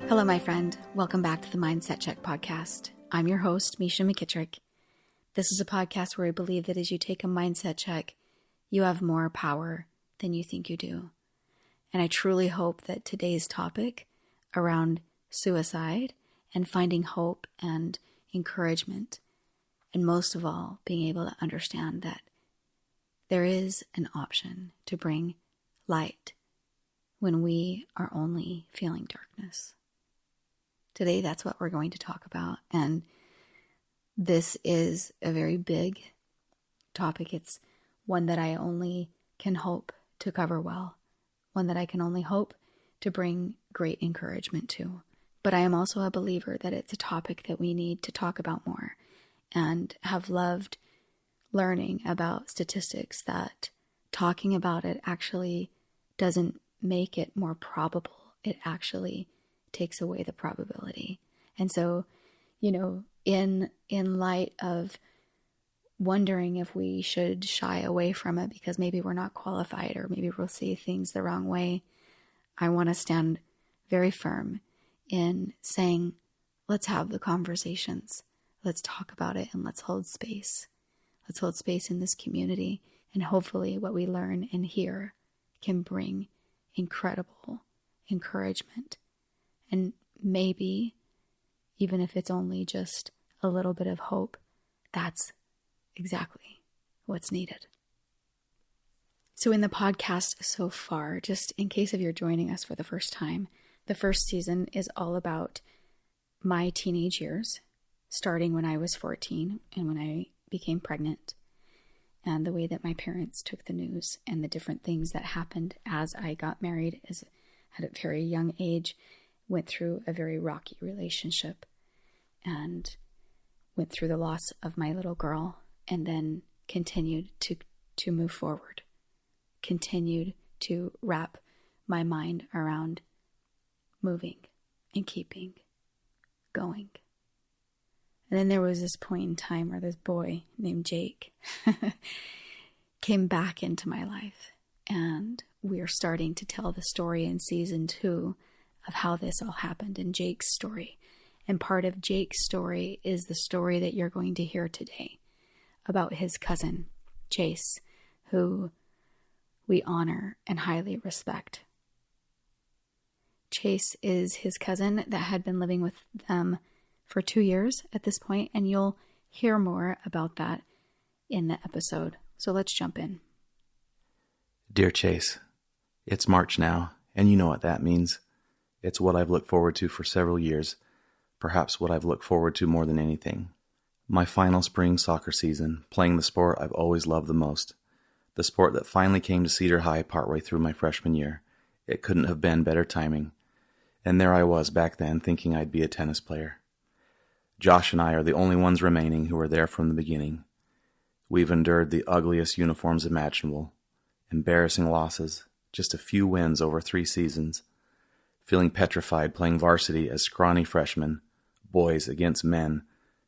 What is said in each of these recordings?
Hello, my friend. Welcome back to the Mindset Check podcast. I'm your host, Misha McKittrick. This is a podcast where I believe that as you take a mindset check, you have more power than you think you do. And I truly hope that today's topic around suicide and finding hope and encouragement, and most of all, being able to understand that there is an option to bring light when we are only feeling darkness. Today, that's what we're going to talk about. And this is a very big topic. It's one that I only can hope to cover well, one that I can only hope to bring great encouragement to. But I am also a believer that it's a topic that we need to talk about more, and have loved learning about statistics that talking about it actually doesn't make it more probable. It actually takes away the probability. And so, in light of wondering if we should shy away from it because maybe we're not qualified or maybe we'll say things the wrong way, I want to stand very firm in saying, let's have the conversations. Let's talk about it and let's hold space. Let's hold space in this community, and hopefully what we learn and hear can bring incredible encouragement. And maybe, even if it's only just a little bit of hope, that's exactly what's needed. So in the podcast so far, just in case if you're joining us for the first time, the first season is all about my teenage years, starting when I was 14 and when I became pregnant, and the way that my parents took the news and the different things that happened as I got married at a very young age, went through a very rocky relationship, and went through the loss of my little girl, and then continued to move forward, continued to wrap my mind around moving and keeping going. And then there was this point in time where this boy named Jake came back into my life, and we are starting to tell the story in season 2 of how this all happened in Jake's story. And part of Jake's story is the story that you're going to hear today about his cousin, Chase, who we honor and highly respect. Chase is his cousin that had been living with them for 2 years at this point, and you'll hear more about that in the episode. So let's jump in. Dear Chase, it's March now, and you know what that means. It's what I've looked forward to for several years, perhaps what I've looked forward to more than anything. My final spring soccer season, playing the sport I've always loved the most. The sport that finally came to Cedar High partway through my freshman year. It couldn't have been better timing. And there I was back then thinking I'd be a tennis player. Josh and I are the only ones remaining who were there from the beginning. We've endured the ugliest uniforms imaginable, embarrassing losses, just a few wins over 3 seasons, feeling petrified playing varsity as scrawny freshmen, boys against men,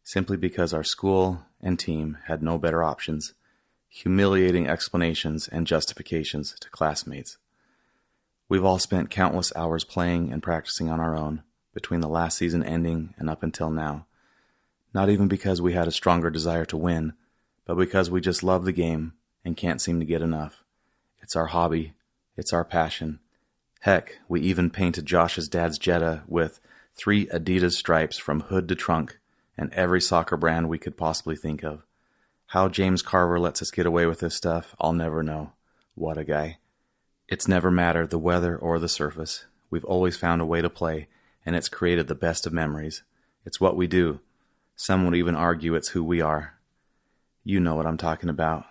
simply because our school and team had no better options, humiliating explanations and justifications to classmates. We've all spent countless hours playing and practicing on our own, between the last season ending and up until now. Not even because we had a stronger desire to win, but because we just love the game and can't seem to get enough. It's our hobby. It's our passion. Heck, we even painted Josh's dad's Jetta with 3 Adidas stripes from hood to trunk and every soccer brand we could possibly think of. How James Carver lets us get away with this stuff, I'll never know. What a guy. It's never mattered the weather or the surface. We've always found a way to play, and it's created the best of memories. It's what we do. Some would even argue it's who we are. You know what I'm talking about.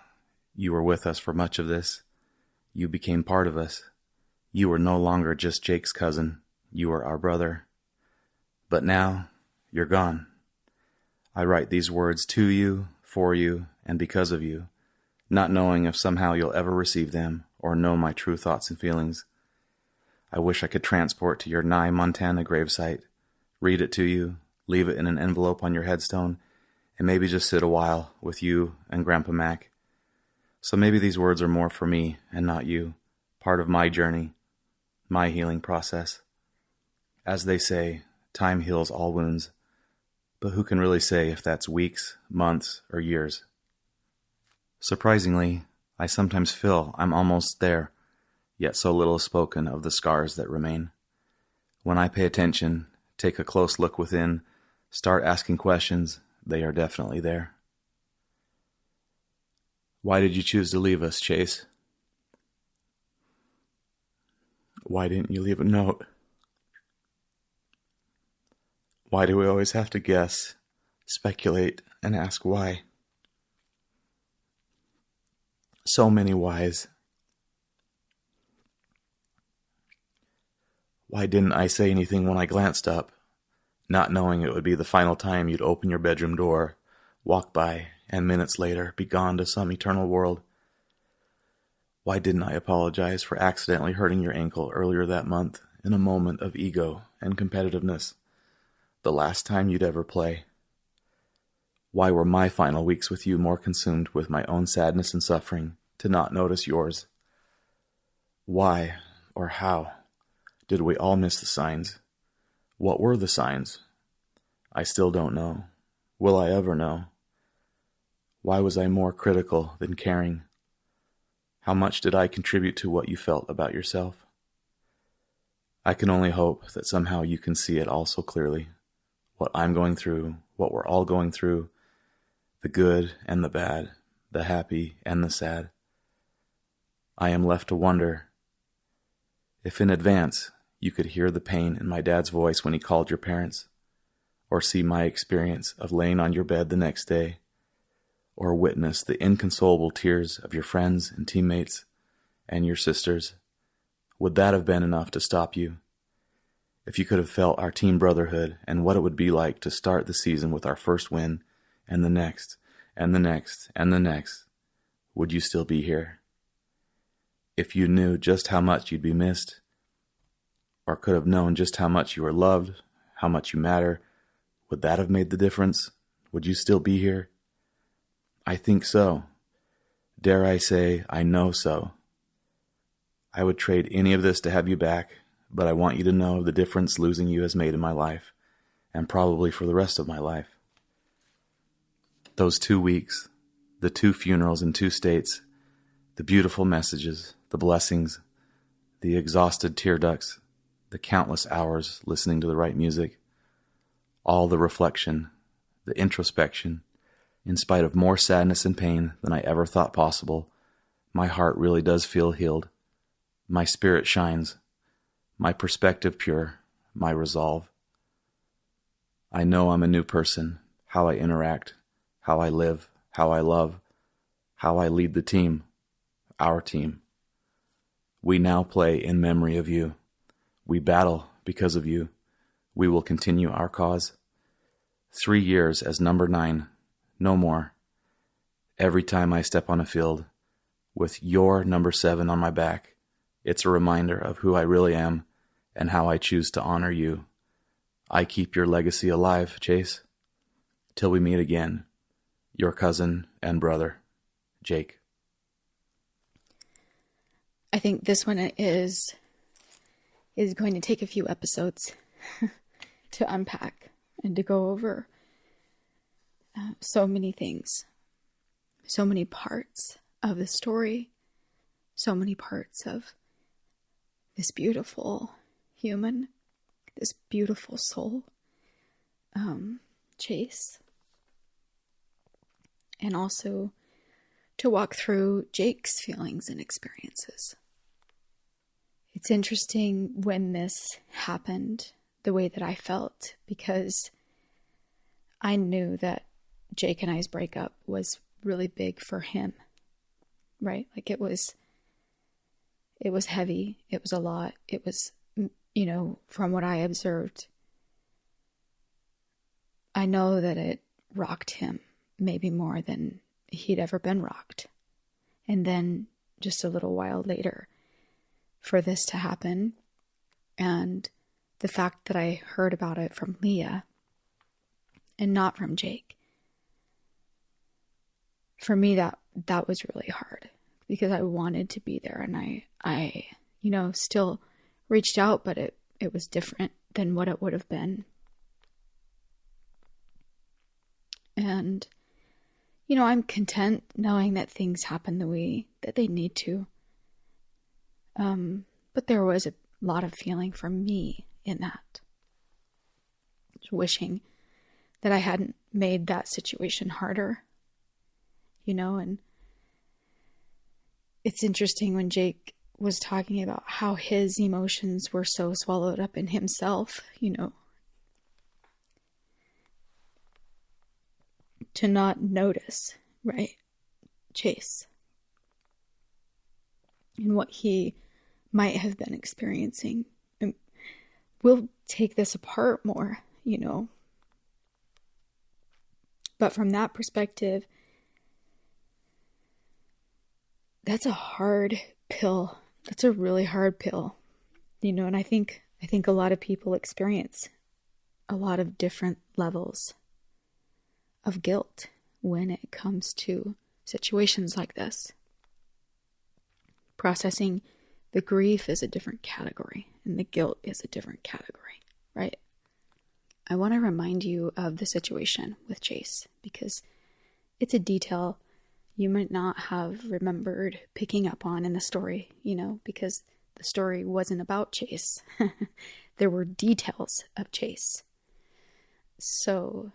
You were with us for much of this. You became part of us. You were no longer just Jake's cousin. You were our brother. But now, you're gone. I write these words to you, for you, and because of you, not knowing if somehow you'll ever receive them or know my true thoughts and feelings. I wish I could transport to your Nye, Montana gravesite, read it to you, leave it in an envelope on your headstone, and maybe just sit a while with you and Grandpa Mac. So maybe these words are more for me and not you, part of my journey, my healing process. As they say, time heals all wounds, but who can really say if that's weeks, months, or years? Surprisingly, I sometimes feel I'm almost there, yet so little is spoken of the scars that remain. When I pay attention, take a close look within, start asking questions, they are definitely there. Why did you choose to leave us, Chase? Why didn't you leave a note? Why do we always have to guess, speculate, and ask why? So many whys. Why didn't I say anything when I glanced up, not knowing it would be the final time you'd open your bedroom door, walk by, and minutes later be gone to some eternal world? Why didn't I apologize for accidentally hurting your ankle earlier that month in a moment of ego and competitiveness, the last time you'd ever play? Why were my final weeks with you more consumed with my own sadness and suffering to not notice yours? Why, or how, did we all miss the signs? What were the signs? I still don't know. Will I ever know? Why was I more critical than caring? How much did I contribute to what you felt about yourself? I can only hope that somehow you can see it all so clearly. What I'm going through, what we're all going through, the good and the bad, the happy and the sad. I am left to wonder if in advance you could hear the pain in my dad's voice when he called your parents, or see my experience of laying on your bed the next day, or witness the inconsolable tears of your friends and teammates and your sisters. Would that have been enough to stop you? If you could have felt our team brotherhood and what it would be like to start the season with our first win, and the next, and the next, and the next, would you still be here? If you knew just how much you'd be missed, or could have known just how much you were loved, how much you matter, would that have made the difference? Would you still be here? I think so. Dare I say, I know so. I would trade any of this to have you back, but I want you to know the difference losing you has made in my life, and probably for the rest of my life. Those 2 weeks, the 2 funerals in 2 states, the beautiful messages, the blessings, the exhausted tear ducts, the countless hours listening to the right music, all the reflection, the introspection. In spite of more sadness and pain than I ever thought possible, my heart really does feel healed. My spirit shines, my perspective pure, my resolve. I know I'm a new person, how I interact, how I live, how I love, how I lead the team, our team. We now play in memory of you. We battle because of you. We will continue our cause. 3 years as number 9, no more. Every time I step on a field, with your number 7 on my back, it's a reminder of who I really am and how I choose to honor you. I keep your legacy alive, Chase. Till we meet again, your cousin and brother, Jake. I think this one is going to take a few episodes to unpack and to go over so many things, so many parts of the story, so many parts of this beautiful human, this beautiful soul, Chase, and also to walk through Jake's feelings and experiences. It's interesting when this happened, the way that I felt, because I knew that Jake and I's breakup was really big for him, right? Like it was heavy. It was a lot. It was, from what I observed, I know that it rocked him maybe more than he'd ever been rocked. And then just a little while later, for this to happen, and the fact that I heard about it from Leah and not from Jake, for me that was really hard, because I wanted to be there, and I still reached out, but it was different than what it would have been. And, I'm content knowing that things happen the way that they need to. But there was a lot of feeling for me in that. Wishing that I hadn't made that situation harder, and it's interesting when Jake was talking about how his emotions were so swallowed up in himself, to not notice, right, Chase, and what he might have been experiencing. And we'll take this apart more, but from that perspective, that's a hard pill. That's a really hard pill, and I think a lot of people experience a lot of different levels of guilt when it comes to situations like this. Processing the grief is a different category, and the guilt is a different category, right? I want to remind you of the situation with Chase because it's a detail you might not have remembered picking up on in the story, because the story wasn't about Chase. There were details of Chase. So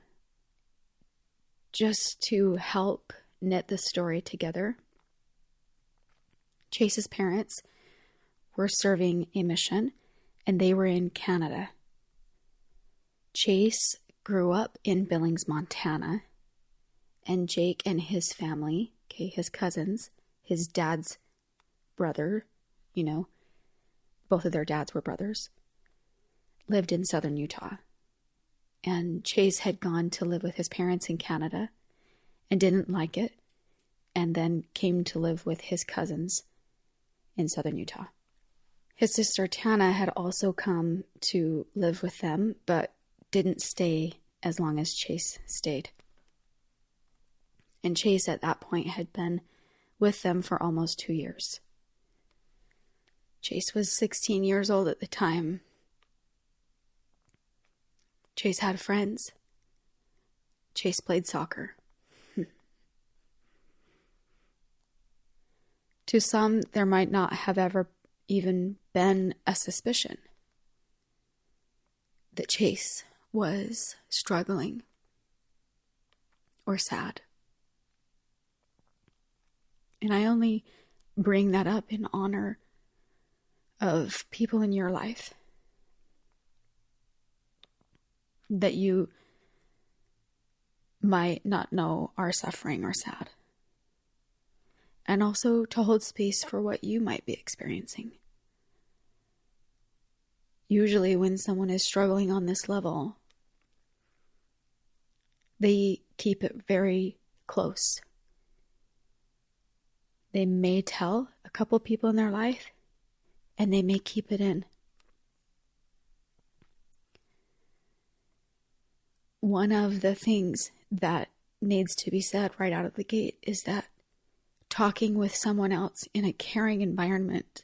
just to help knit the story together, Chase's parents were serving a mission and they were in Canada. Chase grew up in Billings, Montana, and Jake and his family, his cousins, his dad's brother, both of their dads were brothers, lived in southern Utah. And Chase had gone to live with his parents in Canada and didn't like it, and then came to live with his cousins in southern Utah. His sister Tana had also come to live with them, but didn't stay as long as Chase stayed. And Chase at that point had been with them for almost 2 years. Chase was 16 years old at the time. Chase had friends. Chase played soccer. To some, there might not have ever even been a suspicion that Chase was struggling or sad. And I only bring that up in honor of people in your life that you might not know are suffering or sad. And also to hold space for what you might be experiencing. Usually when someone is struggling on this level, they keep it very close. They may tell a couple people in their life, and they may keep it in. One of the things that needs to be said right out of the gate is that talking with someone else in a caring environment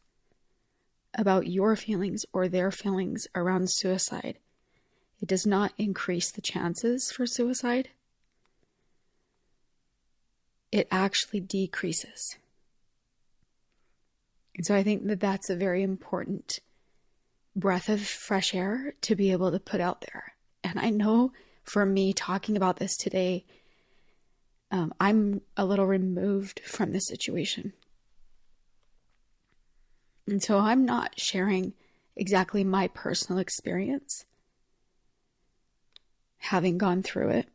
about your feelings or their feelings around suicide, it does not increase the chances for suicide. It actually decreases. And so I think that that's a very important breath of fresh air to be able to put out there. And I know for me talking about this today, I'm a little removed from the situation. And so I'm not sharing exactly my personal experience, having gone through it.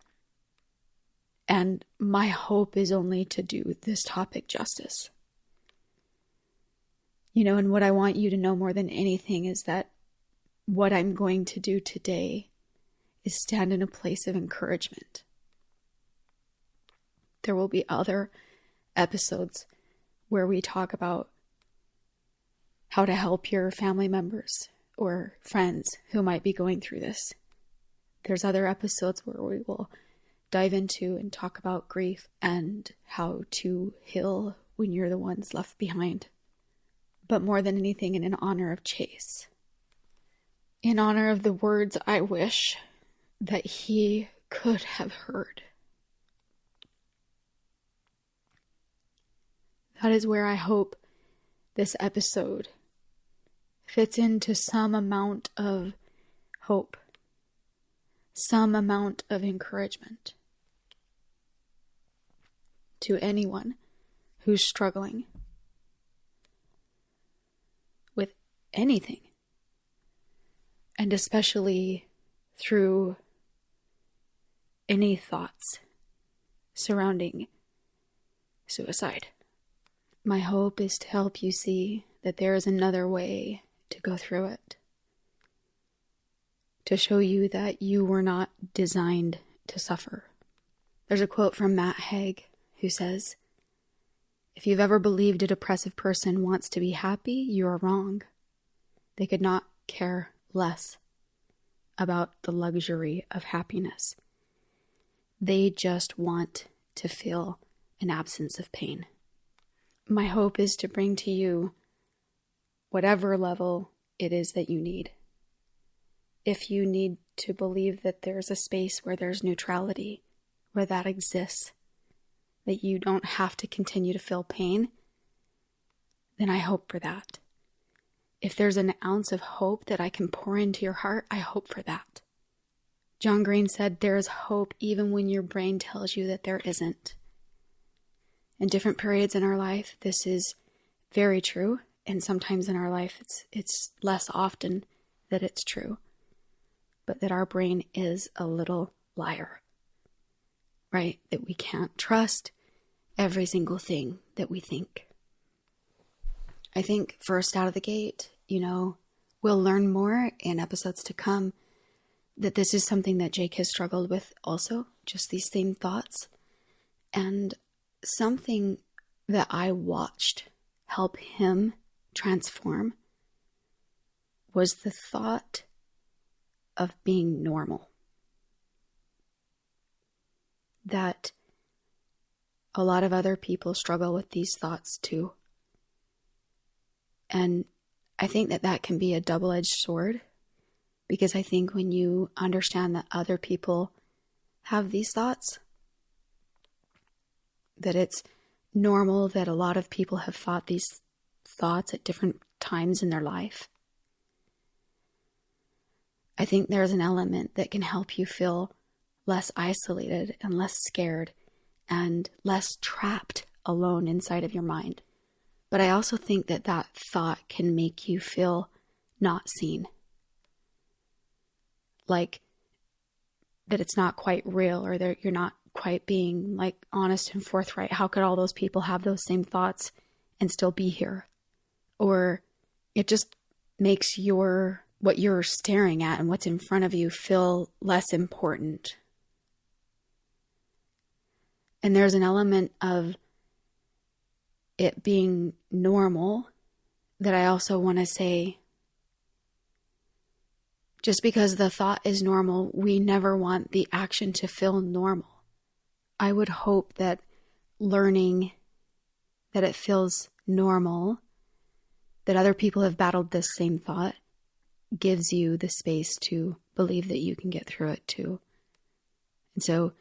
And my hope is only to do this topic justice. And what I want you to know more than anything is that what I'm going to do today is stand in a place of encouragement. There will be other episodes where we talk about how to help your family members or friends who might be going through this. There's other episodes where we will dive into and talk about grief and how to heal when you're the ones left behind. But more than anything, in honor of Chase, in honor of the words I wish that he could have heard. That is where I hope this episode fits into some amount of hope, some amount of encouragement to anyone who's struggling with anything, and especially through any thoughts surrounding suicide. My hope is to help you see that there is another way to go through it, to show you that you were not designed to suffer. There's a quote from Matt Haig who says, "If you've ever believed a depressive person wants to be happy, you are wrong. They could not care less about the luxury of happiness. They just want to feel an absence of pain." My hope is to bring to you whatever level it is that you need. If you need to believe that there's a space where there's neutrality, where that exists, that you don't have to continue to feel pain, then I hope for that. If there's an ounce of hope that I can pour into your heart, I hope for that. John Green said, "There is hope even when your brain tells you that there isn't." In different periods in our life, this is very true, and sometimes in our life, it's less often that it's true, but that our brain is a little liar, right? That we can't trust every single thing that we think. I think first out of the gate, we'll learn more in episodes to come that this is something that Jake has struggled with also, just these same thoughts. And something that I watched help him transform was the thought of being normal. That a lot of other people struggle with these thoughts too. And I think that can be a double-edged sword, because I think when you understand that other people have these thoughts, that it's normal that a lot of people have thought these thoughts at different times in their life, I think there's an element that can help you feel less isolated and less scared and less trapped alone inside of your mind. But I also think that thought can make you feel not seen. Like that it's not quite real, or that you're not quite being honest and forthright. How could all those people have those same thoughts and still be here? Or it just makes what you're staring at and what's in front of you feel less important. And there's an element of it being normal that I also want to say, just because the thought is normal, we never want the action to feel normal. I would hope that learning that it feels normal, that other people have battled this same thought, gives you the space to believe that you can get through it too. And so,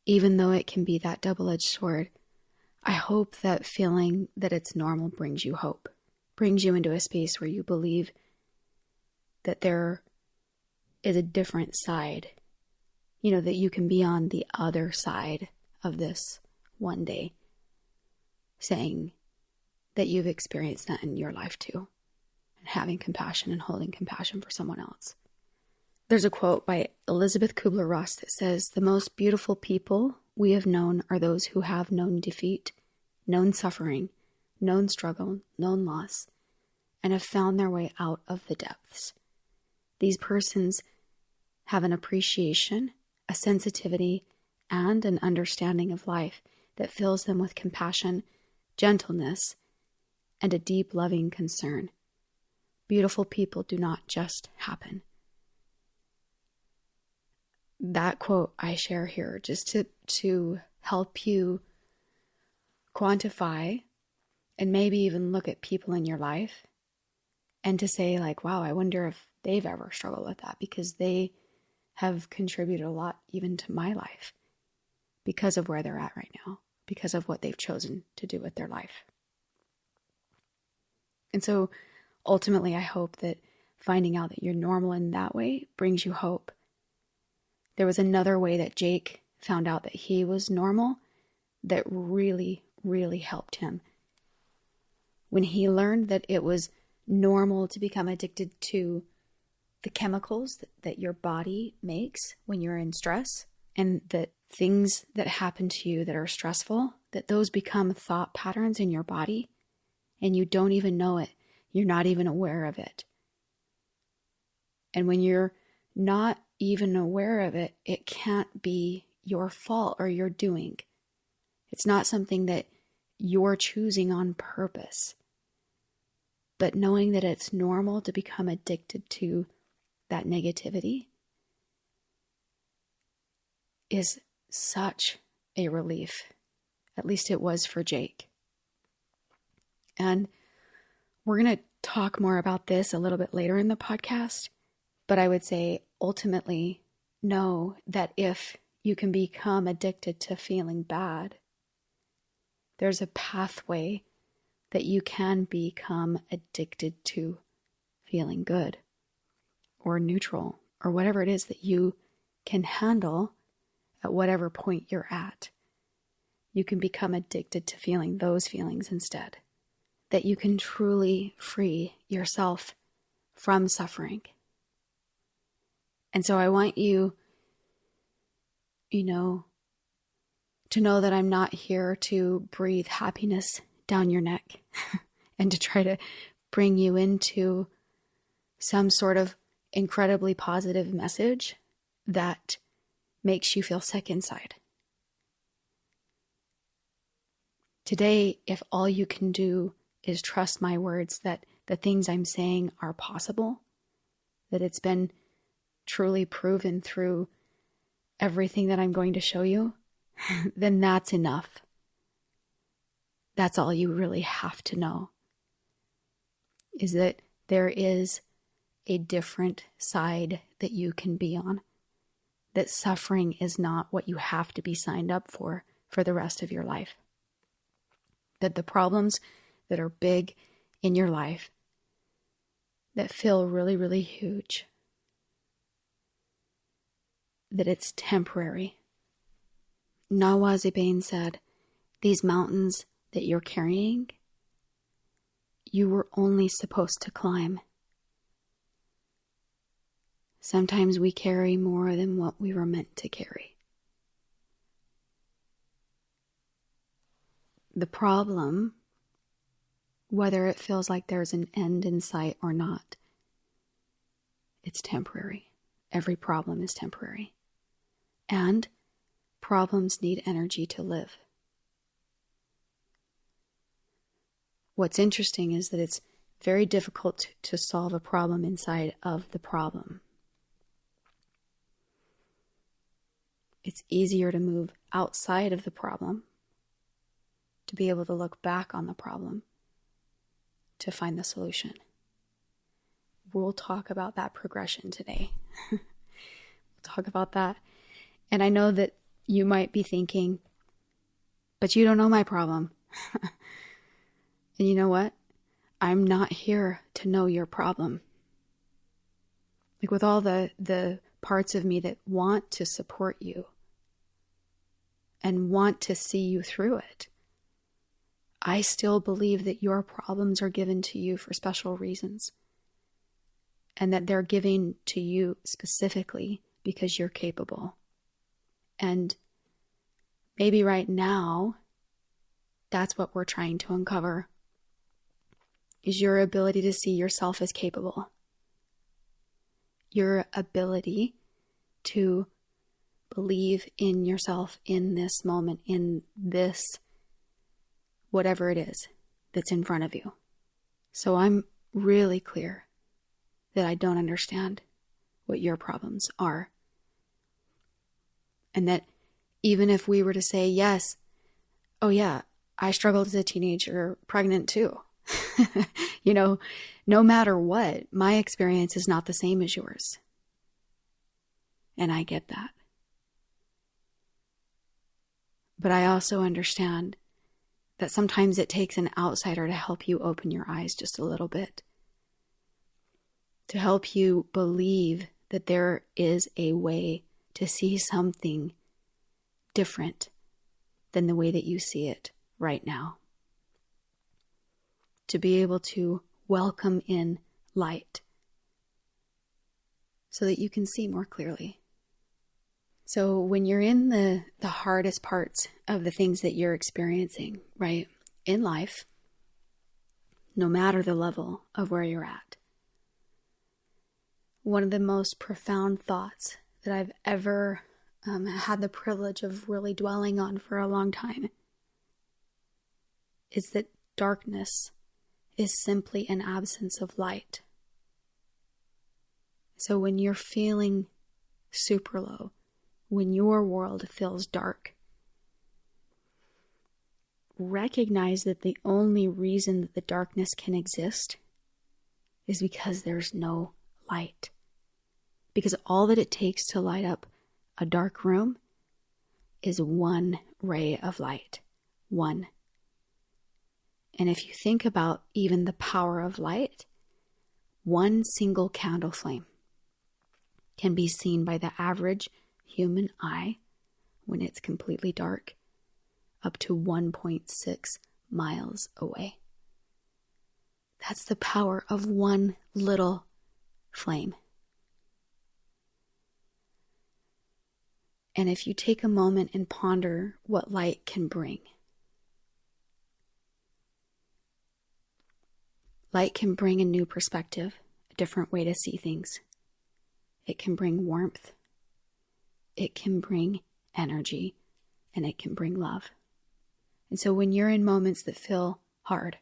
even though it can be that double-edged sword, I hope that feeling that it's normal brings you hope, brings you into a space where you believe that there is a different side, that you can be on the other side of this one day, saying that you've experienced that in your life too, and having compassion and holding compassion for someone else. There's a quote by Elizabeth Kubler-Ross that says, "The most beautiful people we have known are those who have known defeat, known suffering, known struggle, known loss, and have found their way out of the depths. These persons have an appreciation, a sensitivity, and an understanding of life that fills them with compassion, gentleness, and a deep loving concern. Beautiful people do not just happen." That quote I share here just to help you quantify and maybe even look at people in your life and to say like, wow, I wonder if they've ever struggled with that, because they have contributed a lot even to my life because of where they're at right now, because of what they've chosen to do with their life. And so ultimately, I hope that finding out that you're normal in that way brings you hope. There was another way that Jake found out that he was normal that really, really helped him. When he learned that it was normal to become addicted to the chemicals that your body makes when you're in stress, and that things that happen to you that are stressful, that those become thought patterns in your body, and you don't even know it. You're not even aware of it. And when you're not even aware of it, it can't be your fault or your doing. It's not something that you're choosing on purpose. But knowing that it's normal to become addicted to that negativity is such a relief. At least it was for Jake. And we're going to talk more about this a little bit later in the podcast. But I would say ultimately know that if you can become addicted to feeling bad, there's a pathway that you can become addicted to feeling good or neutral or whatever it is that you can handle at whatever point you're at. You can become addicted to feeling those feelings instead. That you can truly free yourself from suffering. And so I want you, to know that I'm not here to breathe happiness down your neck and to try to bring you into some sort of incredibly positive message that makes you feel sick inside. Today, if all you can do is trust my words that the things I'm saying are possible, that it's been truly proven through everything that I'm going to show you, then that's enough. That's all you really have to know, is that there is a different side that you can be on, that suffering is not what you have to be signed up for the rest of your life, that the problems that are big in your life, that feel really, really huge, that it's temporary. Nawazibane said, these mountains that you're carrying, you were only supposed to climb. Sometimes we carry more than what we were meant to carry. The problem, whether it feels like there's an end in sight or not, it's temporary. Every problem is temporary. And problems need energy to live. What's interesting is that it's very difficult to solve a problem inside of the problem. It's easier to move outside of the problem, to be able to look back on the problem, to find the solution. We'll talk about that progression today. We'll talk about that. And I know that you might be thinking, but you don't know my problem. And you know what? I'm not here to know your problem. Like with all the parts of me that want to support you and want to see you through it, I still believe that your problems are given to you for special reasons, and that they're given to you specifically because you're capable. And maybe right now, that's what we're trying to uncover, is your ability to see yourself as capable. Your ability to believe in yourself in this moment, in this, whatever it is that's in front of you. So I'm really clear that I don't understand what your problems are. And that even if we were to say, yes, oh yeah, I struggled as a teenager, pregnant too. No matter what, my experience is not the same as yours. And I get that. But I also understand that sometimes it takes an outsider to help you open your eyes just a little bit. To help you believe that there is a way to see something different than the way that you see it right now. To be able to welcome in light so that you can see more clearly. So when you're in the hardest parts of the things that you're experiencing, right, in life, no matter the level of where you're at, one of the most profound thoughts that I've ever had the privilege of really dwelling on for a long time is that darkness is simply an absence of light. So when you're feeling super low, when your world feels dark, recognize that the only reason that the darkness can exist is because there's no light. Because all that it takes to light up a dark room is one ray of light. One. And if you think about even the power of light, one single candle flame can be seen by the average human eye when it's completely dark up to 1.6 miles away. That's the power of one little flame. And if you take a moment and ponder what light can bring, light can bring a new perspective, a different way to see things. It can bring warmth. It can bring energy, and it can bring love. And so when you're in moments that feel hard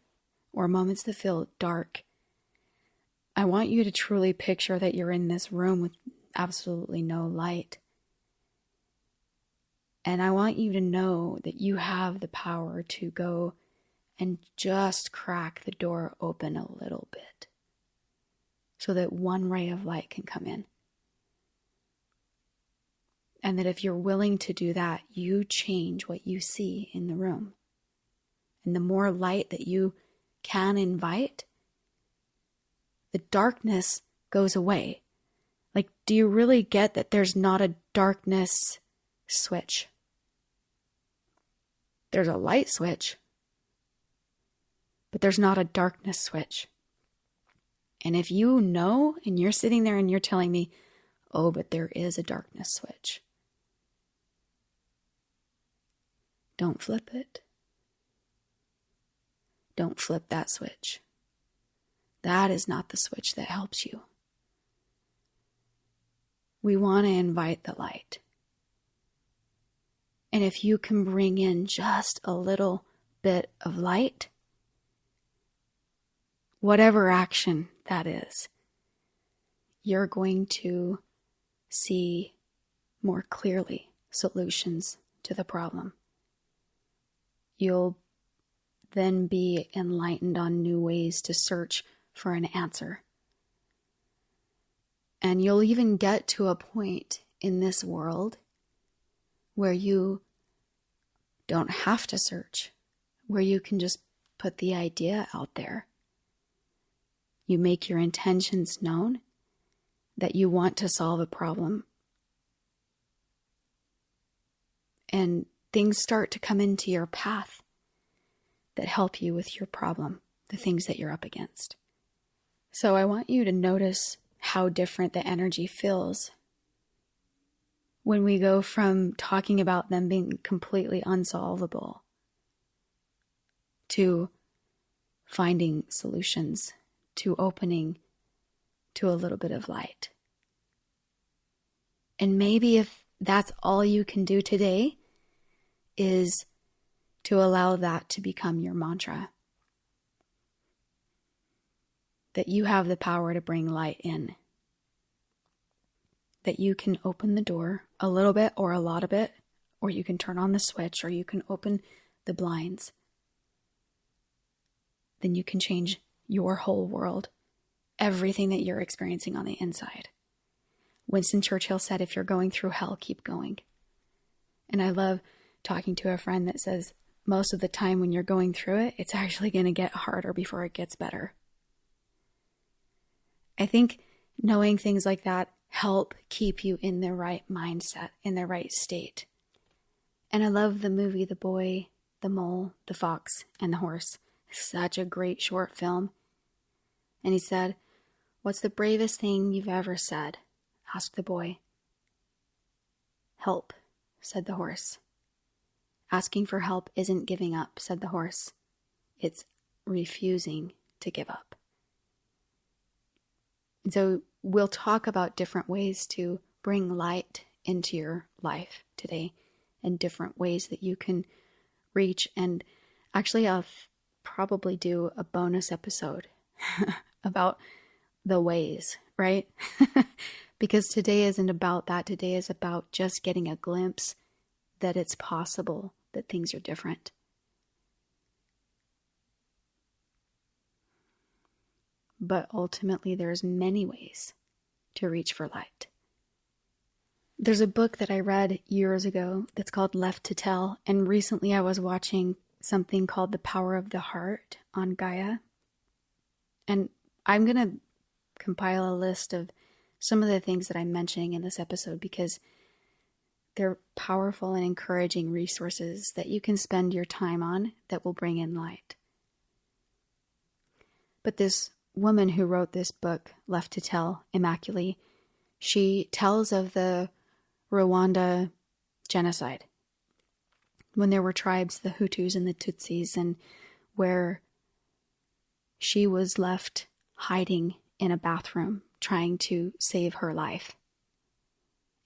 or moments that feel dark, I want you to truly picture that you're in this room with absolutely no light. And I want you to know that you have the power to go and just crack the door open a little bit so that one ray of light can come in. And that if you're willing to do that, you change what you see in the room. And the more light that you can invite, the darkness goes away. Like, do you really get that there's not a darkness switch? There's a light switch, but there's not a darkness switch. And if you know, and you're sitting there and you're telling me, oh, but there is a darkness switch, don't flip it. Don't flip that switch. That is not the switch that helps you. We want to invite the light. And if you can bring in just a little bit of light, whatever action that is, you're going to see more clearly solutions to the problem. You'll then be enlightened on new ways to search for an answer. And you'll even get to a point in this world where you don't have to search, where you can just put the idea out there. You make your intentions known that you want to solve a problem. And things start to come into your path that help you with your problem, the things that you're up against. So I want you to notice how different the energy feels when we go from talking about them being completely unsolvable to finding solutions, to opening to a little bit of light. And maybe if that's all you can do today is to allow that to become your mantra. That you have the power to bring light in. That you can open the door a little bit or a lot of it, or you can turn on the switch, or you can open the blinds. then you can change your whole world, everything that you're experiencing on the inside. Winston Churchill said, if you're going through hell, keep going. And I love talking to a friend that says, most of the time when you're going through it, it's actually going to get harder before it gets better. I think knowing things like that help keep you in the right mindset, in the right state. And I love the movie The Boy, the Mole, the Fox, and the Horse. Such a great short film. And he said, "What's the bravest thing you've ever said?" asked the boy. "Help," said the horse. "Asking for help isn't giving up," said the horse. "It's refusing to give up." And so we'll talk about different ways to bring light into your life today and different ways that you can reach. And actually, I'll probably do a bonus episode about the ways, right? Because today isn't about that. Today is about just getting a glimpse that it's possible that things are different. But ultimately, there's many ways to reach for light. There's a book that I read years ago that's called Left to Tell, and recently I was watching something called The Power of the Heart on Gaia. And I'm going to compile a list of some of the things that I'm mentioning in this episode because they're powerful and encouraging resources that you can spend your time on that will bring in light. But this woman who wrote this book, Left to Tell, Immaculee, she tells of the Rwanda genocide, when there were tribes, the Hutus and the Tutsis, and where she was left hiding in a bathroom trying to save her life.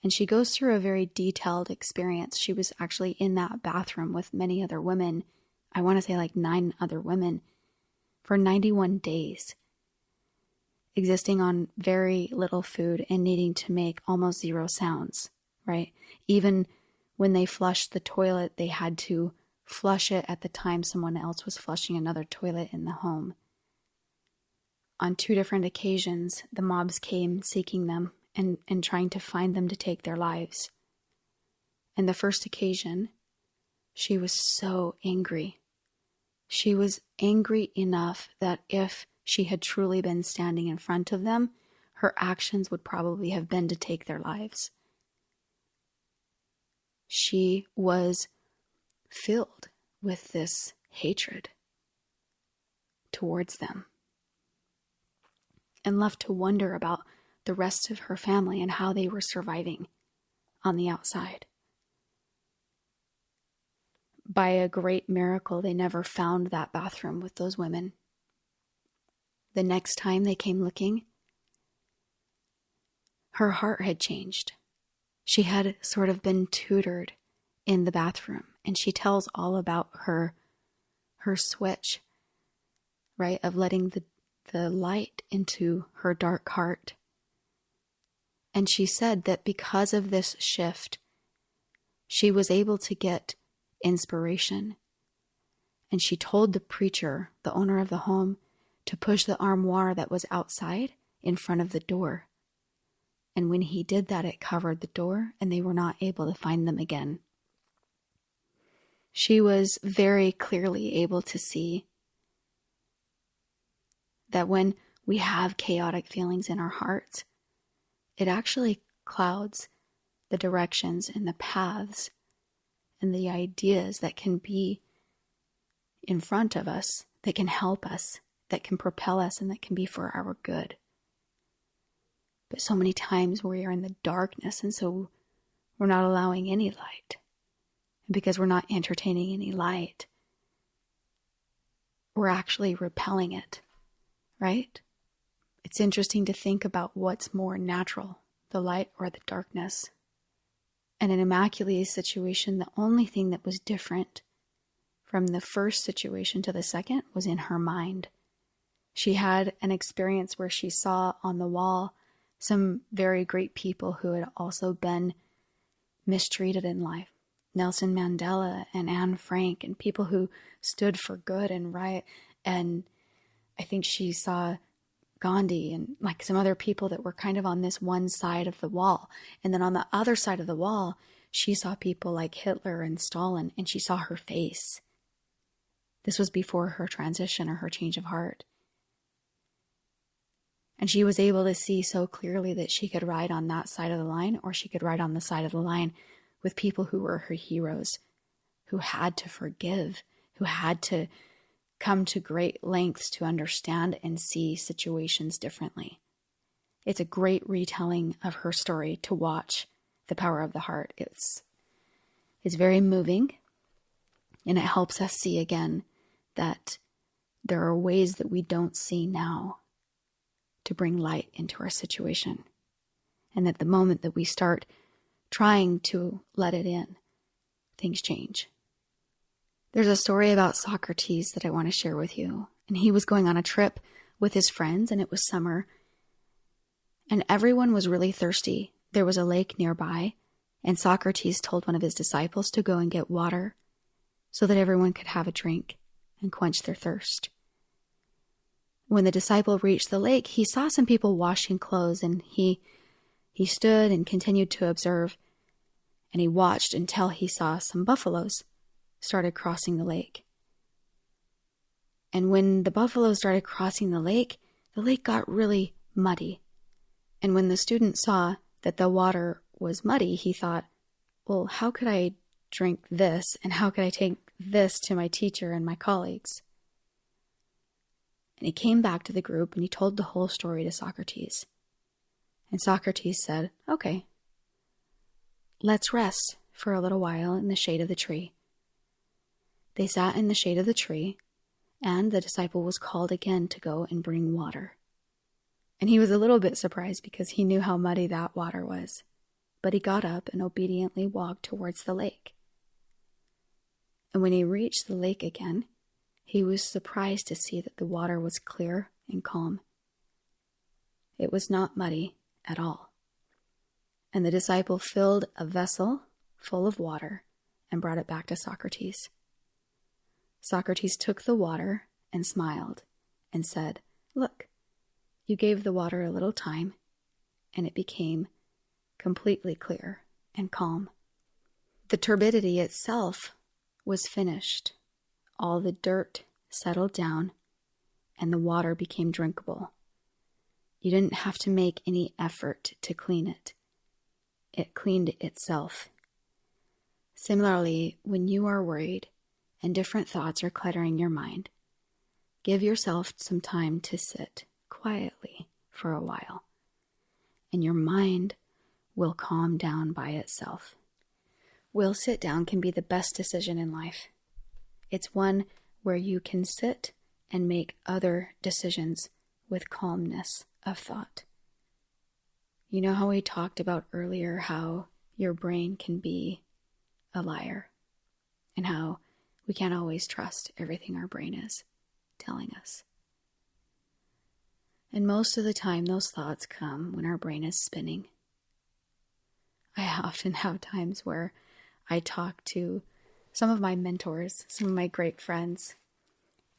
And she goes through a very detailed experience. She was actually in that bathroom with many other women, I want to say like 9 other women, for 91 days, existing on very little food and needing to make almost zero sounds, right? Even when they flushed the toilet, they had to flush it at the time someone else was flushing another toilet in the home. On 2 different occasions, the mobs came seeking them and trying to find them to take their lives. And the first occasion, she was so angry. She was angry enough that if she had truly been standing in front of them, her actions would probably have been to take their lives. She was filled with this hatred towards them and left to wonder about the rest of her family and how they were surviving on the outside. By a great miracle, they never found that bathroom with those women. The next time they came looking, her heart had changed. She had sort of been tutored in the bathroom, and she tells all about her switch, right, of letting the light into her dark heart. And she said that because of this shift, she was able to get inspiration. And she told the preacher, the owner of the home, to push the armoire that was outside in front of the door. And when he did that, it covered the door, and they were not able to find them again. She was very clearly able to see that when we have chaotic feelings in our hearts, it actually clouds the directions and the paths and the ideas that can be in front of us, that can help us, that can propel us, and that can be for our good. But so many times we are in the darkness, and so we're not allowing any light. And because we're not entertaining any light, we're actually repelling it, right? It's interesting to think about what's more natural, the light or the darkness. And in Immaculee's situation, the only thing that was different from the first situation to the second was in her mind. She had an experience where she saw on the wall some very great people who had also been mistreated in life. Nelson Mandela and Anne Frank, and people who stood for good and right and I think she saw Gandhi and like some other people that were kind of on this one side of the wall. And then on the other side of the wall, she saw people like Hitler and Stalin, and she saw her face. This was before her transition or her change of heart. And she was able to see so clearly that she could ride on that side of the line, or she could ride on the side of the line with people who were her heroes, who had to forgive, who had to come to great lengths to understand and see situations differently. It's a great retelling of her story to watch, The Power of the Heart. It's very moving, and it helps us see again that there are ways that we don't see now to bring light into our situation. And that the moment that we start trying to let it in, things change. There's a story about Socrates that I want to share with you. And he was going on a trip with his friends, and it was summer. And everyone was really thirsty. There was a lake nearby, and Socrates told one of his disciples to go and get water so that everyone could have a drink and quench their thirst. When the disciple reached the lake, he saw some people washing clothes, and he stood and continued to observe, and he watched until he saw some buffaloes started crossing the lake. And when the buffaloes started crossing the lake got really muddy. And when the student saw that the water was muddy, he thought, well, how could I drink this, and how could I take this to my teacher and my colleagues? And he came back to the group and he told the whole story to Socrates. And Socrates said, okay, let's rest for a little while in the shade of the tree. They sat in the shade of the tree, and the disciple was called again to go and bring water. And he was a little bit surprised because he knew how muddy that water was. But he got up and obediently walked towards the lake. And when he reached the lake again, he was surprised to see that the water was clear and calm. It was not muddy at all. And the disciple filled a vessel full of water and brought it back to Socrates. Socrates took the water and smiled and said, look, you gave the water a little time, and it became completely clear and calm. The turbidity itself was finished. All the dirt settled down, and the water became drinkable. You didn't have to make any effort to clean it. It cleaned itself. Similarly, when you are worried and different thoughts are cluttering your mind, give yourself some time to sit quietly for a while, and your mind will calm down by itself. Will sit down can be the best decision in life. It's one where you can sit and make other decisions with calmness of thought. You know how we talked about earlier how your brain can be a liar, and how we can't always trust everything our brain is telling us. And most of the time, those thoughts come when our brain is spinning. I often have times where I talk to some of my mentors, some of my great friends,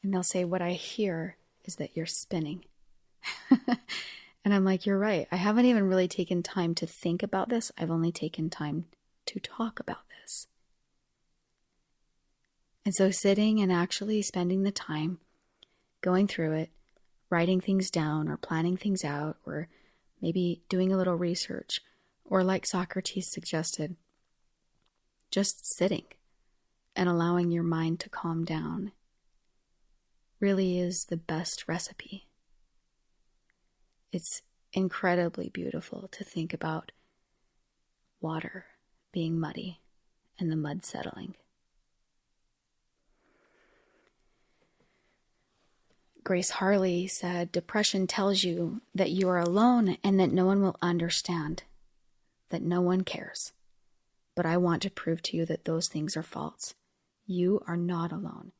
and they'll say, what I hear is that you're spinning. And I'm like, you're right. I haven't even really taken time to think about this. I've only taken time to talk about this. And so sitting and actually spending the time going through it, writing things down or planning things out, or maybe doing a little research, or like Socrates suggested, just sitting and allowing your mind to calm down really is the best recipe. It's incredibly beautiful to think about water being muddy and the mud settling. Grace Harley said, depression tells you that you are alone and that no one will understand, that no one cares. But I want to prove to you that those things are false. You are not alone,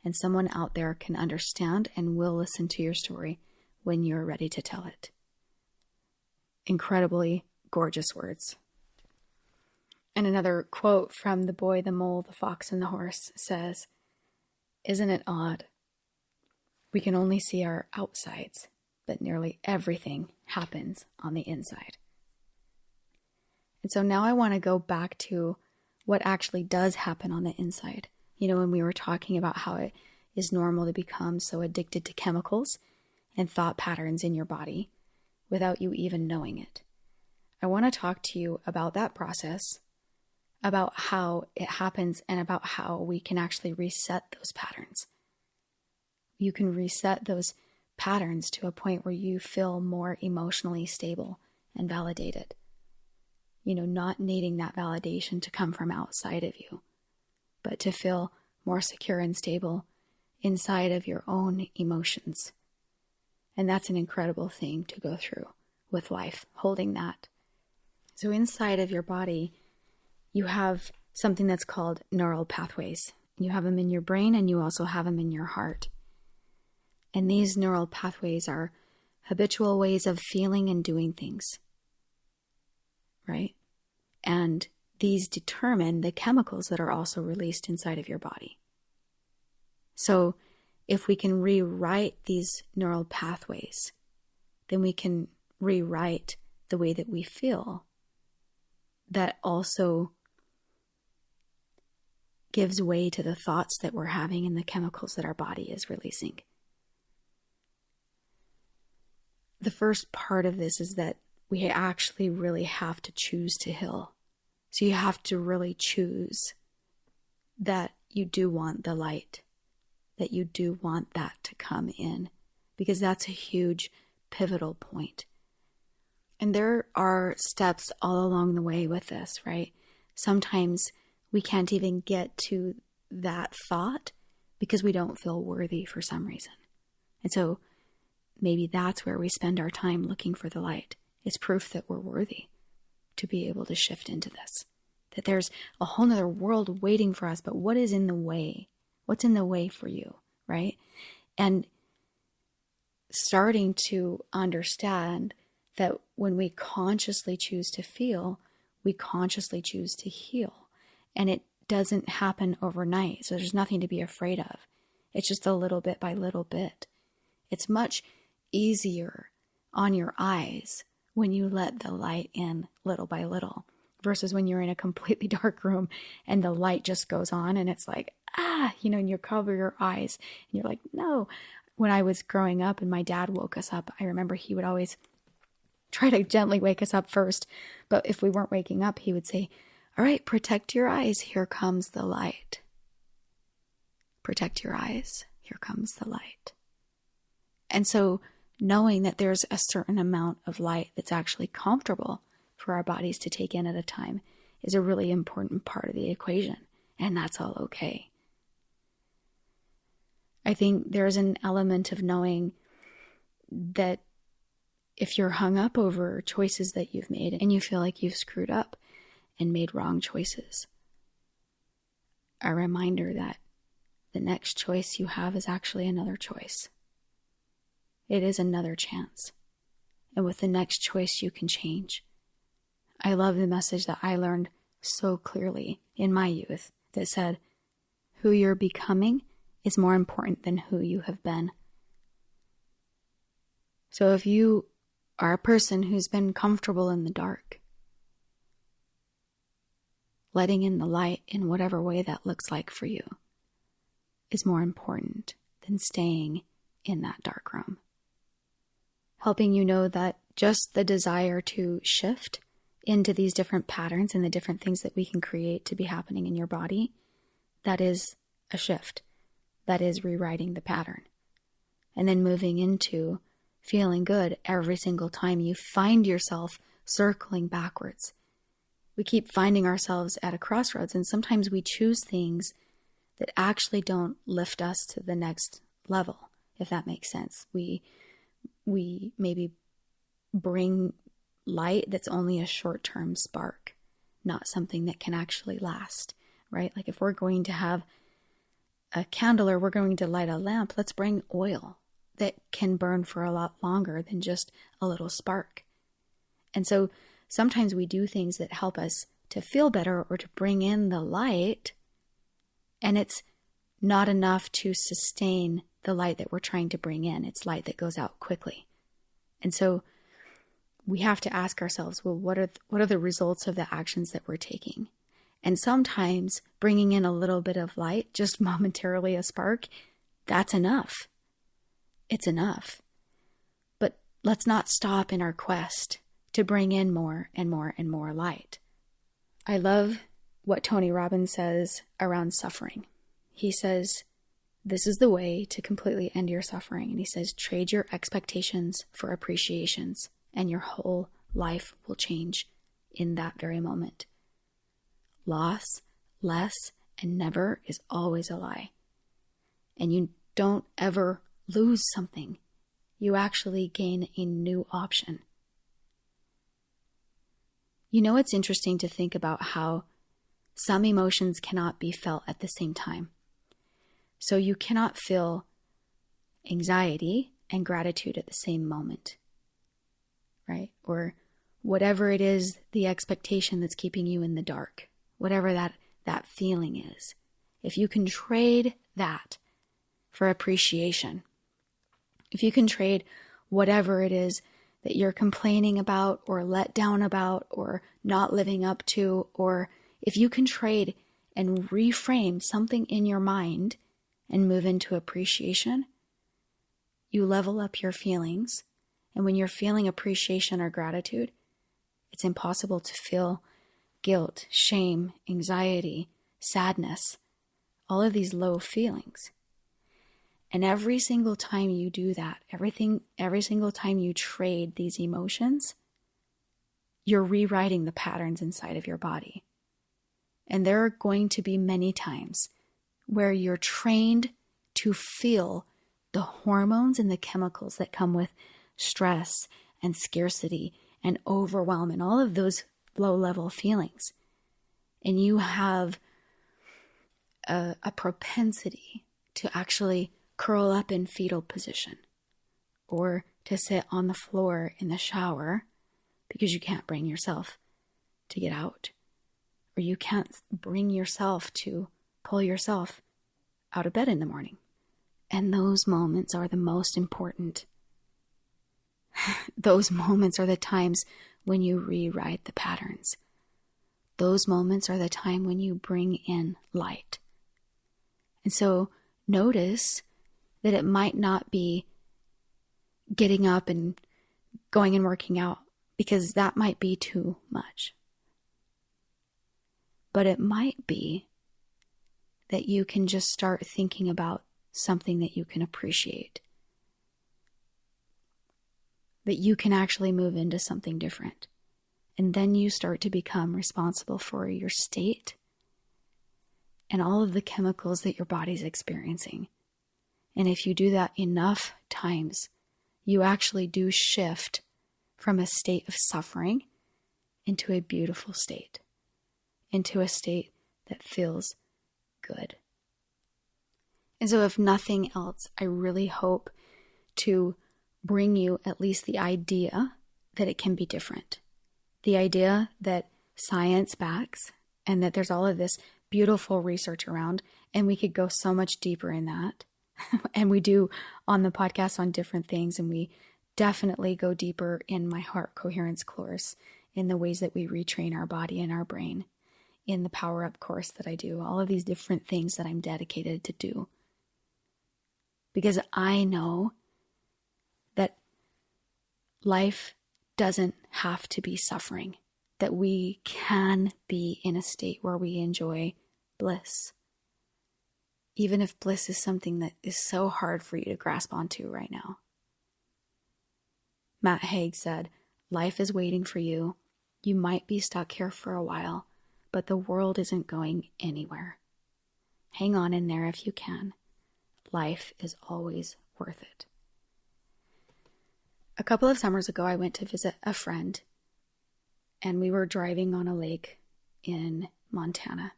and someone out there can understand and will listen to your story when you're ready to tell it. Incredibly gorgeous words. And another quote from The Boy, the Mole, the Fox, and the Horse says, isn't it odd We can only see our outsides, but nearly everything happens on the inside. And so now I want to go back to what actually does happen on the inside. When we were talking about how it is normal to become so addicted to chemicals and thought patterns in your body without you even knowing it. I want to talk to you about that process, about how it happens, and about how we can actually reset those patterns. You can reset those patterns to a point where you feel more emotionally stable and validated. Not needing that validation to come from outside of you, but to feel more secure and stable inside of your own emotions. And that's an incredible thing to go through with life, holding that. So inside of your body, you have something that's called neural pathways. You have them in your brain and you also have them in your heart. And these neural pathways are habitual ways of feeling and doing things, right? And these determine the chemicals that are also released inside of your body. So if we can rewrite these neural pathways, then we can rewrite the way that we feel. That also gives way to the thoughts that we're having and the chemicals that our body is releasing. The first part of this is that we actually really have to choose to heal. So you have to really choose that you do want the light, that you do want that to come in, because that's a huge pivotal point. And there are steps all along the way with this, right? Sometimes we can't even get to that thought because we don't feel worthy for some reason. And so maybe that's where we spend our time looking for the light. It's proof that we're worthy to be able to shift into this, that there's a whole nother world waiting for us. But what is in the way? What's in the way for you, right? And starting to understand that when we consciously choose to feel, we consciously choose to heal. And it doesn't happen overnight. So there's nothing to be afraid of. It's just a little bit by little bit. It's much easier on your eyes when you let the light in little by little versus when you're in a completely dark room and the light just goes on and it's like, and you cover your eyes and you're like, no. When I was growing up and my dad woke us up, I remember he would always try to gently wake us up first. But if we weren't waking up, he would say, all right, protect your eyes. Here comes the light. Protect your eyes. Here comes the light. And so knowing that there's a certain amount of light that's actually comfortable for our bodies to take in at a time is a really important part of the equation. And that's all okay. I think there's an element of knowing that if you're hung up over choices that you've made and you feel like you've screwed up and made wrong choices, a reminder that the next choice you have is actually another choice. It is another chance. And with the next choice, you can change. I love the message that I learned so clearly in my youth that said, who you're becoming is more important than who you have been. So if you are a person who's been comfortable in the dark, letting in the light in whatever way that looks like for you is more important than staying in that dark room. Helping you know that just the desire to shift into these different patterns and the different things that we can create to be happening in your body, that is a shift. That is rewriting the pattern. And then moving into feeling good every single time you find yourself circling backwards. We keep finding ourselves at a crossroads, and sometimes we choose things that actually don't lift us to the next level, if that makes sense. We maybe bring light that's only a short-term spark, not something that can actually last, right? Like if we're going to have a candle or we're going to light a lamp, let's bring oil that can burn for a lot longer than just a little spark. And so sometimes we do things that help us to feel better or to bring in the light, and it's not enough to sustain the light that we're trying to bring in. It's light that goes out quickly. And so we have to ask ourselves, well, what are the results of the actions that we're taking? And sometimes bringing in a little bit of light, just momentarily a spark, that's enough. It's enough. But let's not stop in our quest to bring in more and more and more light. I love what Tony Robbins says around suffering. He says, this is the way to completely end your suffering. And he says, trade your expectations for appreciations, and your whole life will change in that very moment. Loss, less, and never is always a lie. And you don't ever lose something. You actually gain a new option. You know, it's interesting to think about how some emotions cannot be felt at the same time. So you cannot feel anxiety and gratitude at the same moment, right? Or whatever it is, the expectation that's keeping you in the dark, whatever that feeling is. If you can trade that for appreciation, if you can trade whatever it is that you're complaining about or let down about or not living up to, or if you can trade and reframe something in your mind and move into appreciation, you level up your feelings. And when you're feeling appreciation or gratitude, it's impossible to feel guilt, shame, anxiety, sadness, all of these low feelings. And every single time you do that, every single time you trade these emotions, you're rewriting the patterns inside of your body. And there are going to be many times where you're trained to feel the hormones and the chemicals that come with stress and scarcity and overwhelm and all of those low-level feelings. And you have a propensity to actually curl up in fetal position or to sit on the floor in the shower because you can't bring yourself to get out, or you can't bring yourself to pull yourself out of bed in the morning. And those moments are the most important. Those moments are the times when you rewrite the patterns. Those moments are the time when you bring in light. And so notice that it might not be getting up and going and working out, because that might be too much. But it might be that you can just start thinking about something that you can appreciate. That you can actually move into something different. And then you start to become responsible for your state and all of the chemicals that your body's experiencing. And if you do that enough times, you actually do shift from a state of suffering into a beautiful state, into a state that feels good. And so if nothing else, I really hope to bring you at least the idea that it can be different. The idea that science backs and that there's all of this beautiful research around, and we could go so much deeper in that. And we do on the podcast on different things, and we definitely go deeper in my heart coherence course, in the ways that we retrain our body and our brain, in the power up course that I do, all of these different things that I'm dedicated to do. Because I know that life doesn't have to be suffering, that we can be in a state where we enjoy bliss. Even if bliss is something that is so hard for you to grasp onto right now. Matt Haig said, life is waiting for you. You might be stuck here for a while, but the world isn't going anywhere. Hang on in there if you can. Life is always worth it. A couple of summers ago, I went to visit a friend, and we were driving on a lake in Montana.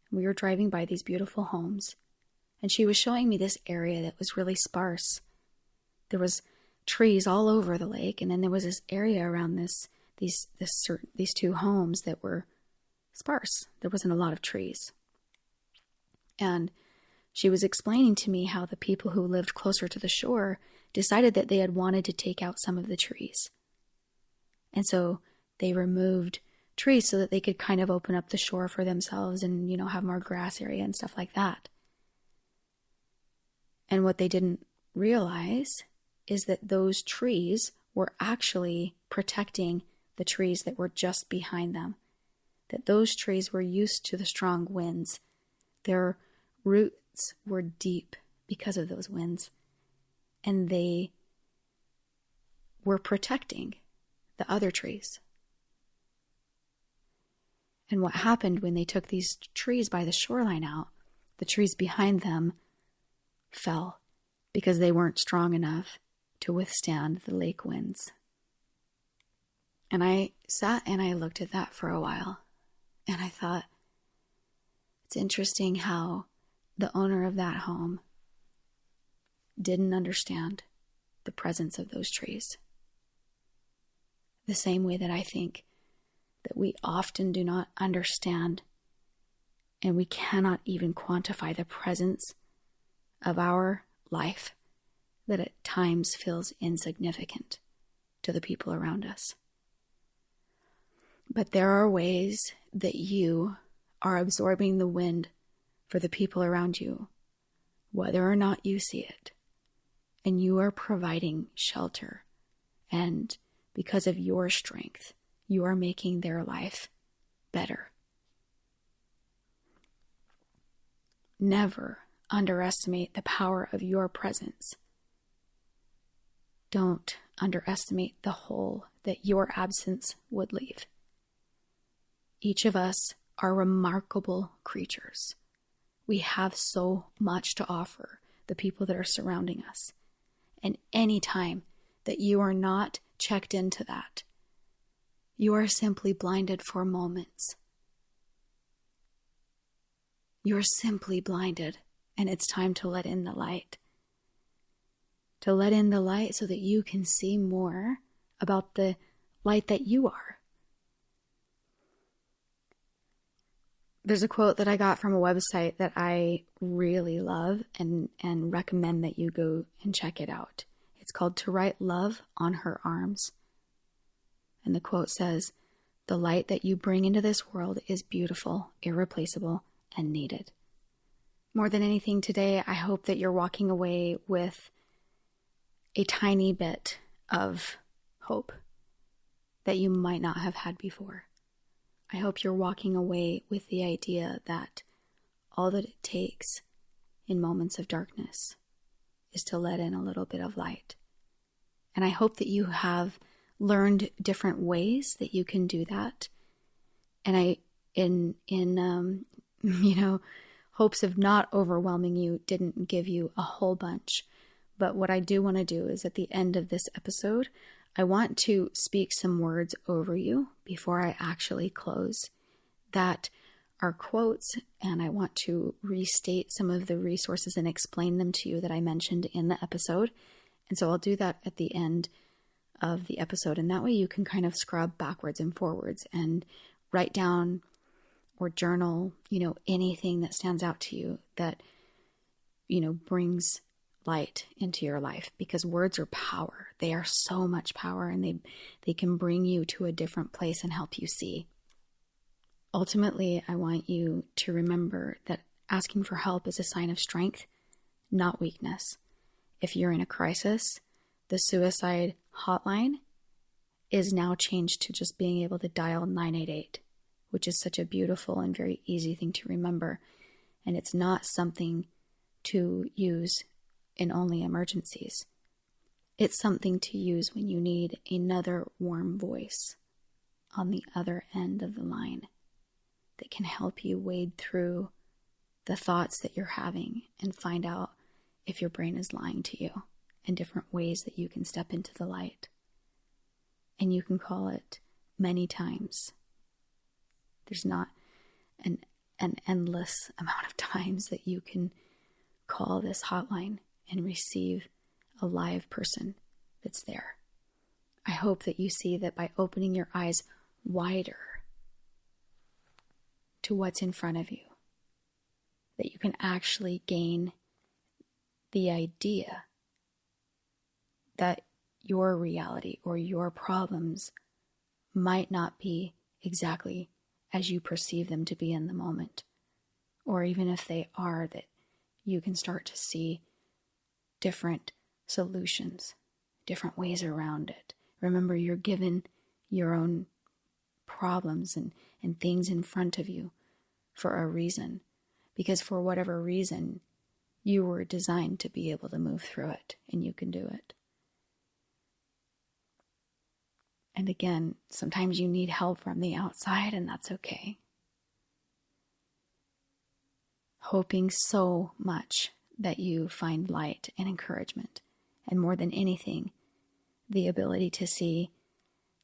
We were driving by these beautiful homes, and she was showing me this area that was really sparse. There was trees all over the lake, and then there was this area around these two homes that were sparse. There wasn't a lot of trees. And she was explaining to me how the people who lived closer to the shore decided that they had wanted to take out some of the trees. And so they removed trees so that they could kind of open up the shore for themselves and, have more grass area and stuff like that. And what they didn't realize is that those trees were actually protecting the trees that were just behind them. That those trees were used to the strong winds. Their roots were deep because of those winds. And they were protecting the other trees. And what happened when they took these trees by the shoreline out, the trees behind them fell because they weren't strong enough to withstand the lake winds. And I sat and I looked at that for a while, and I thought, it's interesting how the owner of that home didn't understand the presence of those trees. The same way that I think that we often do not understand, and we cannot even quantify the presence of our life that at times feels insignificant to the people around us. But there are ways that you are absorbing the wind for the people around you, whether or not you see it. And you are providing shelter. And because of your strength, you are making their life better. Never underestimate the power of your presence. Don't underestimate the hole that your absence would leave. Each of us are remarkable creatures. We have so much to offer the people that are surrounding us. And any time that you are not checked into that, you are simply blinded for moments. You're simply blinded, and it's time to let in the light. To let in the light so that you can see more about the light that you are. There's a quote that I got from a website that I really love and recommend that you go and check it out. It's called "To Write Love on Her Arms." And the quote says, "The light that you bring into this world is beautiful, irreplaceable, and needed." More than anything today, I hope that you're walking away with a tiny bit of hope that you might not have had before. I hope you're walking away with the idea that all that it takes in moments of darkness is to let in a little bit of light. And I hope that you have learned different ways that you can do that. And I, in hopes of not overwhelming you, didn't give you a whole bunch. But what I do want to do is at the end of this episode, I want to speak some words over you before I actually close that are quotes, and I want to restate some of the resources and explain them to you that I mentioned in the episode. And so I'll do that at the end of the episode, and that way you can kind of scrub backwards and forwards and write down or journal, anything that stands out to you that, brings light into your life, because words are power. They are so much power, and they can bring you to a different place and help you see. Ultimately, I want you to remember that asking for help is a sign of strength, not weakness. If you're in a crisis, the suicide hotline is now changed to just being able to dial 988, which is such a beautiful and very easy thing to remember. And it's not something to use in only emergencies. It's something to use when you need another warm voice on the other end of the line that can help you wade through the thoughts that you're having and find out if your brain is lying to you, and different ways that you can step into the light. And you can call it many times. There's not an endless amount of times that you can call this hotline and receive a live person that's there. I hope that you see that by opening your eyes wider to what's in front of you, that you can actually gain the idea that your reality or your problems might not be exactly as you perceive them to be in the moment. Or even if they are, that you can start to see different solutions, different ways around it. Remember, you're given your own problems and things in front of you for a reason. Because for whatever reason, you were designed to be able to move through it, and you can do it. And again, sometimes you need help from the outside, and that's okay. Hoping so much that you find light and encouragement, and more than anything, the ability to see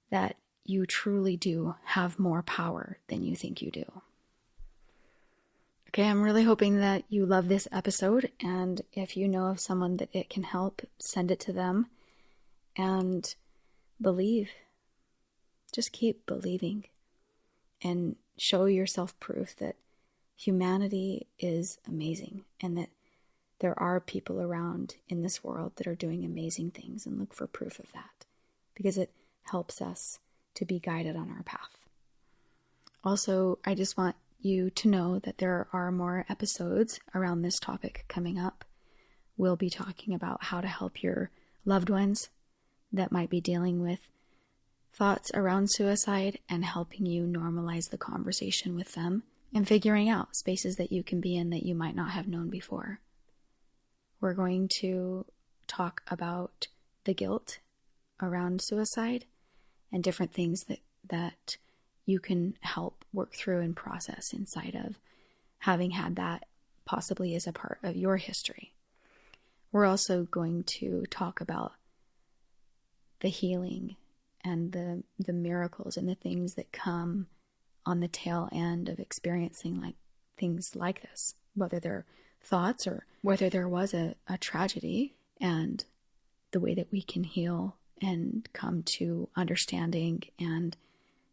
that you truly do have more power than you think you do. Okay, I'm really hoping that you love this episode, and if you know of someone that it can help, send it to them, and believe. Just keep believing, and show yourself proof that humanity is amazing, and that there are people around in this world that are doing amazing things, and look for proof of that, because it helps us to be guided on our path. Also, I just want you to know that there are more episodes around this topic coming up. We'll be talking about how to help your loved ones that might be dealing with thoughts around suicide, and helping you normalize the conversation with them, and figuring out spaces that you can be in that you might not have known before. We're going to talk about the guilt around suicide and different things that you can help work through and process inside of having had that possibly as a part of your history. We're also going to talk about the healing and the miracles and the things that come on the tail end of experiencing like things like this, whether they're thoughts or whether there was a tragedy, and the way that we can heal and come to understanding and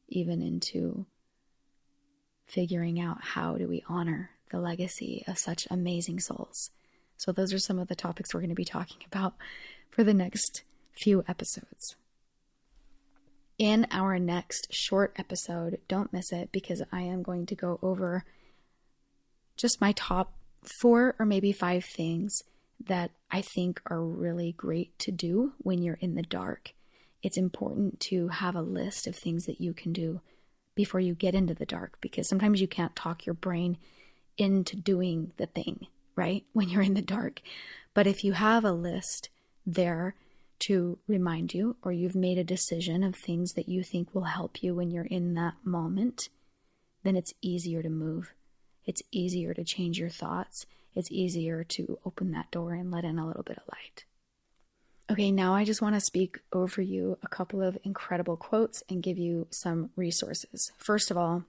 even into figuring out how do we honor the legacy of such amazing souls. So those are some of the topics we're going to be talking about for the next few episodes. In our next short episode, don't miss it, because I am going to go over just my top 4 or maybe 5 things that I think are really great to do when you're in the dark. It's important to have a list of things that you can do before you get into the dark, because sometimes you can't talk your brain into doing the thing, right? When you're in the dark. But if you have a list there to remind you, or you've made a decision of things that you think will help you when you're in that moment, then it's easier to move. It's easier to change your thoughts. It's easier to open that door and let in a little bit of light. Okay, now I just want to speak over you a couple of incredible quotes and give you some resources. First of all,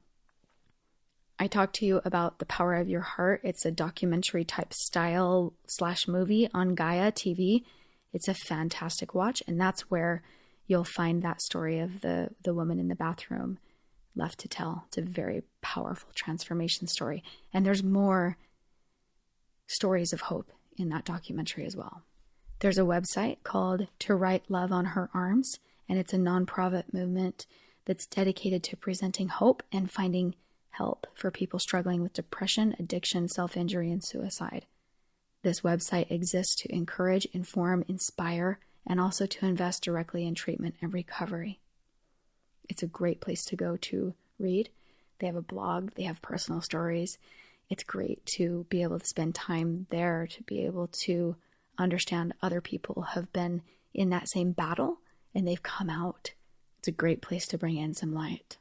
I talked to you about The Power of Your Heart. It's a documentary type style / movie on Gaia TV. It's a fantastic watch, and that's where you'll find that story of the woman in the bathroom left to tell. It's a very powerful transformation story. And there's more stories of hope in that documentary as well. There's a website called To Write Love on Her Arms, and it's a nonprofit movement that's dedicated to presenting hope and finding help for people struggling with depression, addiction, self-injury, and suicide. This website exists to encourage, inform, inspire, and also to invest directly in treatment and recovery. It's a great place to go to read. They have a blog, they have personal stories. It's great to be able to spend time there, to be able to understand other people have been in that same battle and they've come out. It's a great place to bring in some light.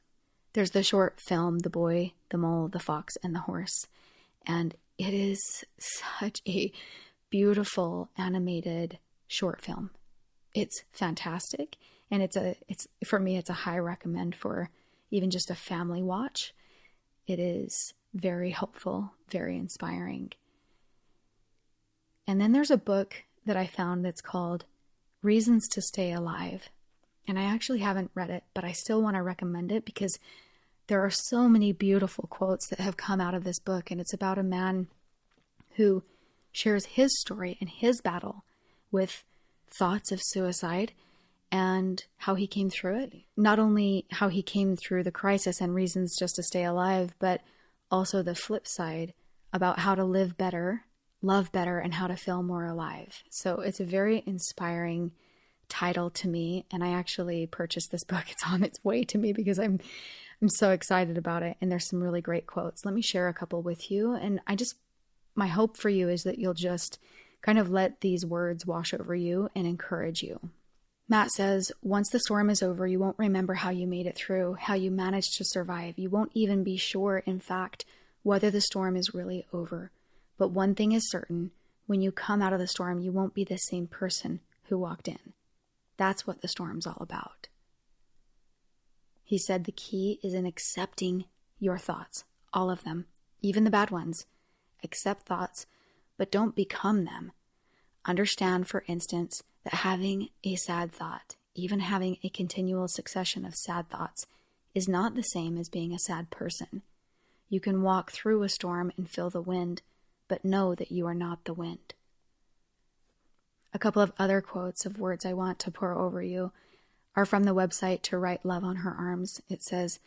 There's the short film, The Boy, the Mole, the Fox, and the Horse. And it is such a beautiful animated short film. It's fantastic. And it's for me, it's a high recommend for even just a family watch. It is very helpful, very inspiring. And then there's a book that I found that's called Reasons to Stay Alive. And I actually haven't read it, but I still want to recommend it because there are so many beautiful quotes that have come out of this book. And it's about a man who shares his story and his battle with thoughts of suicide and how he came through it. Not only how he came through the crisis and reasons just to stay alive, but also the flip side about how to live better, love better, and how to feel more alive. So it's a very inspiring title to me, and I actually purchased this book. It's on its way to me because I'm so excited about it, and there's some really great quotes. Let me share a couple with you, and my hope for you is that you'll just kind of let these words wash over you and encourage you. Matt says, once the storm is over, you won't remember how you made it through, how you managed to survive. You won't even be sure, in fact, whether the storm is really over. But one thing is certain, when you come out of the storm, you won't be the same person who walked in. That's what the storm's all about. He said the key is in accepting your thoughts, all of them, even the bad ones. Accept thoughts, but don't become them. Understand, for instance, that having a sad thought, even having a continual succession of sad thoughts, is not the same as being a sad person. You can walk through a storm and feel the wind, but know that you are not the wind. A couple of other quotes of words I want to pour over you are from the website To Write Love on Her Arms. It says,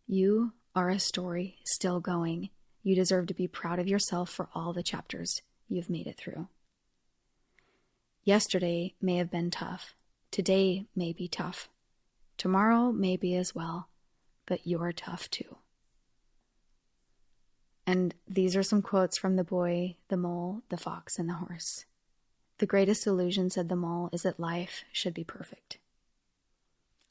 "You are a story still going. You deserve to be proud of yourself for all the chapters you've made it through." Yesterday may have been tough. Today may be tough. Tomorrow may be as well, but you're tough too. And these are some quotes from the boy, the mole, the fox, and the horse. "The greatest illusion," said the mole, "is that life should be perfect.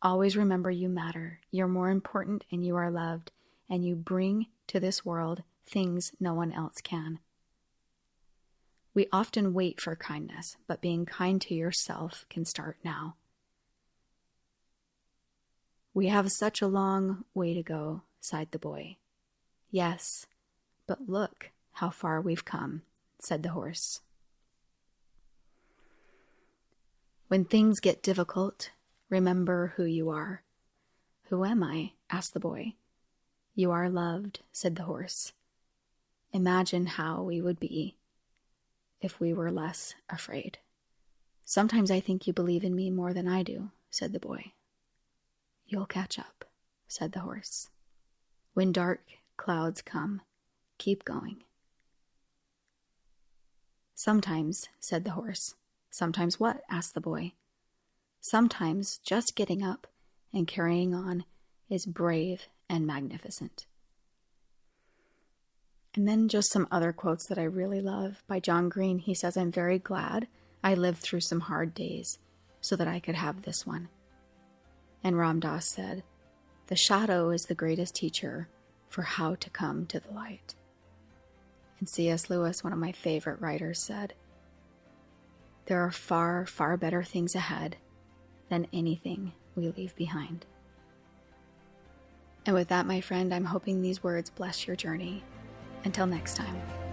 Always remember you matter. You're more important and you are loved, and you bring to this world things no one else can. We often wait for kindness, but being kind to yourself can start now. We have such a long way to go," sighed the boy. "Yes, but look how far we've come," said the horse. When things get difficult, remember who you are. "Who am I?" asked the boy. "You are loved," said the horse. "Imagine how we would be if we were less afraid." "Sometimes I think you believe in me more than I do," said the boy. "You'll catch up," said the horse. "When dark clouds come, keep going." "Sometimes," said the horse. "Sometimes what?" asked the boy. "Sometimes just getting up and carrying on is brave and magnificent." And then just some other quotes that I really love. By John Green, he says, "I'm very glad I lived through some hard days so that I could have this one." And Ram Dass said, "The shadow is the greatest teacher for how to come to the light." And C.S. Lewis, one of my favorite writers, said, "There are far, far better things ahead than anything we leave behind." And with that, my friend, I'm hoping these words bless your journey. Until next time.